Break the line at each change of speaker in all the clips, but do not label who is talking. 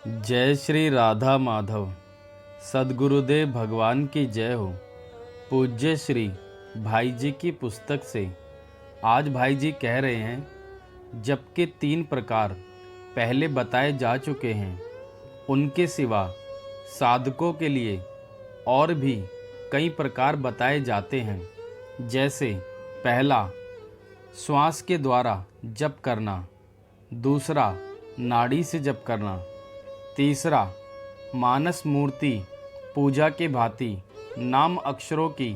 जय श्री राधा माधव। सद्गुरुदेव भगवान की जय हो। पूज्य श्री भाई जी की पुस्तक से आज भाई जी कह रहे हैं, जबकि 3 प्रकार पहले बताए जा चुके हैं, उनके सिवा साधकों के लिए और भी कई प्रकार बताए जाते हैं। जैसे पहला, श्वास के द्वारा जप करना। दूसरा, नाड़ी से जप करना। तीसरा, मानस मूर्ति पूजा के भांति नाम अक्षरों की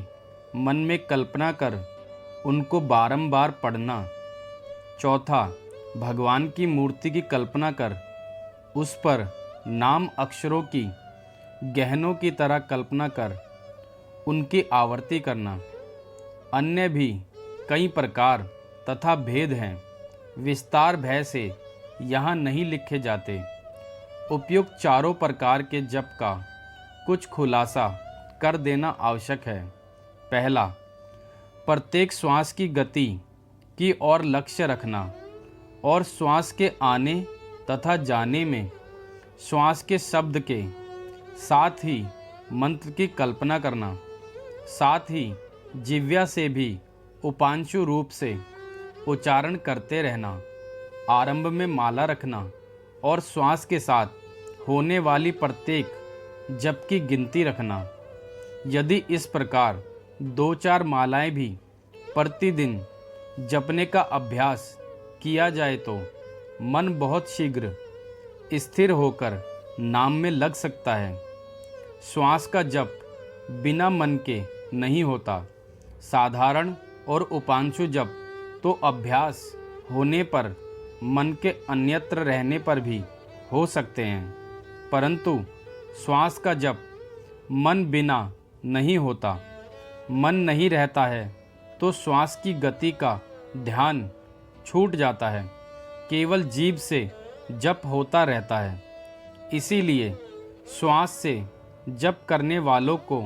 मन में कल्पना कर उनको बारंबार पढ़ना। चौथा, भगवान की मूर्ति की कल्पना कर उस पर नाम अक्षरों की गहनों की तरह कल्पना कर उनकी आवर्ती करना। अन्य भी कई प्रकार तथा भेद हैं, विस्तार भय से यहाँ नहीं लिखे जाते। उपयुक्त चारों प्रकार के जप का कुछ खुलासा कर देना आवश्यक है। पहला, प्रत्येक श्वास की गति की ओर लक्ष्य रखना और श्वास के आने तथा जाने में श्वास के शब्द के साथ ही मंत्र की कल्पना करना। साथ ही जिह्वा से भी उपांशु रूप से उच्चारण करते रहना। आरंभ में माला रखना और श्वास के साथ होने वाली प्रत्येक जप की गिनती रखना। यदि इस प्रकार 2-4 मालाएं भी प्रतिदिन जपने का अभ्यास किया जाए तो मन बहुत शीघ्र स्थिर होकर नाम में लग सकता है। श्वास का जप बिना मन के नहीं होता। साधारण और उपांशु जप तो अभ्यास होने पर मन के अन्यत्र रहने पर भी हो सकते हैं, परंतु श्वास का जप मन बिना नहीं होता। मन नहीं रहता है तो श्वास की गति का ध्यान छूट जाता है, केवल जीभ से जप होता रहता है। इसीलिए श्वास से जप करने वालों को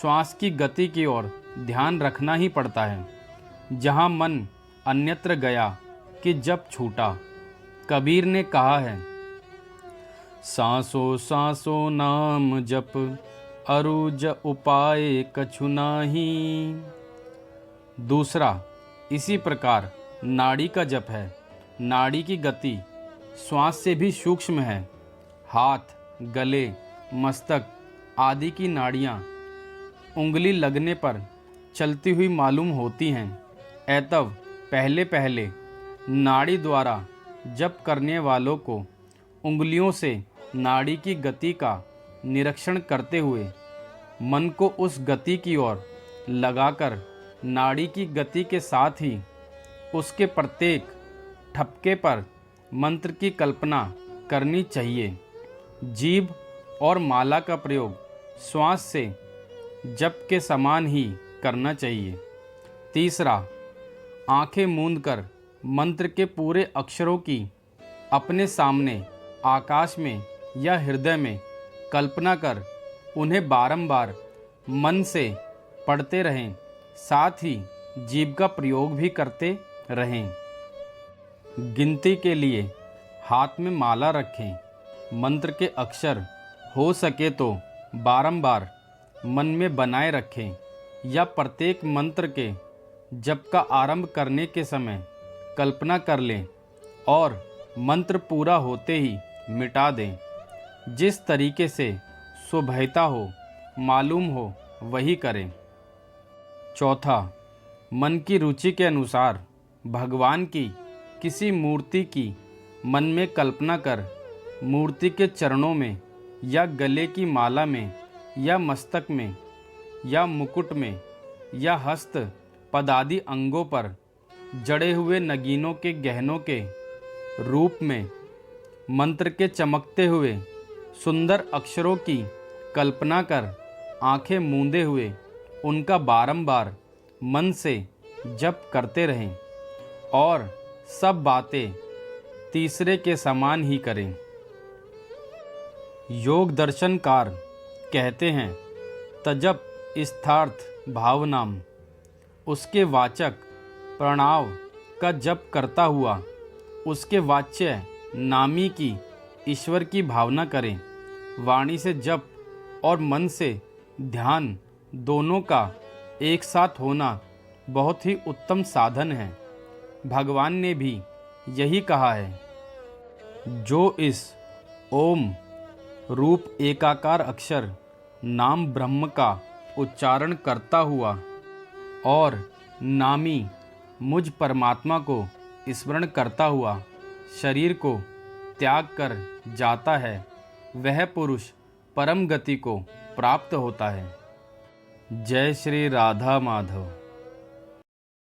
श्वास की गति की ओर ध्यान रखना ही पड़ता है। जहाँ मन अन्यत्र गया कि जप छूटा। कबीर ने कहा है, सांसों सांसों नाम जप अरुज उपाय कछु नाही। दूसरा, इसी प्रकार नाड़ी का जप है। नाड़ी की गति श्वास से भी सूक्ष्म है। हाथ, गले, मस्तक आदि की नाड़ियाँ उंगली लगने पर चलती हुई मालूम होती हैं। अतः पहले पहले नाड़ी द्वारा जप करने वालों को उंगलियों से नाड़ी की गति का निरीक्षण करते हुए मन को उस गति की ओर लगाकर नाड़ी की गति के साथ ही उसके प्रत्येक ठपके पर मंत्र की कल्पना करनी चाहिए। जीभ और माला का प्रयोग श्वास से जप के समान ही करना चाहिए। तीसरा, आंखें मूंद कर मंत्र के पूरे अक्षरों की अपने सामने आकाश में या हृदय में कल्पना कर उन्हें बारंबार मन से पढ़ते रहें। साथ ही जीभ का प्रयोग भी करते रहें। गिनती के लिए हाथ में माला रखें। मंत्र के अक्षर हो सके तो बारंबार मन में बनाए रखें या प्रत्येक मंत्र के जप का आरंभ करने के समय कल्पना कर लें और मंत्र पूरा होते ही मिटा दें। जिस तरीके से सुभयता हो मालूम हो वही करें। चौथा, मन की रुचि के अनुसार भगवान की किसी मूर्ति की मन में कल्पना कर मूर्ति के चरणों में या गले की माला में या मस्तक में या मुकुट में या हस्त पदादि अंगों पर जड़े हुए नगीनों के गहनों के रूप में मंत्र के चमकते हुए सुंदर अक्षरों की कल्पना कर आंखें मूंदे हुए उनका बारंबार मन से जप करते रहें और सब बातें तीसरे के समान ही करें। योग दर्शनकार कहते हैं, तजप स्थार्थ भावनाम। उसके वाचक प्रणव का जप करता हुआ उसके वाच्य नामी की ईश्वर की भावना करें। वाणी से जप और मन से ध्यान दोनों का एक साथ होना बहुत ही उत्तम साधन है। भगवान ने भी यही कहा है, जो इस ओम रूप एकाकार अक्षर नाम ब्रह्म का उच्चारण करता हुआ और नामी मुझ परमात्मा को स्मरण करता हुआ शरीर को त्याग कर जाता है, वह पुरुष परम गति को प्राप्त होता है। जय श्री राधा माधव।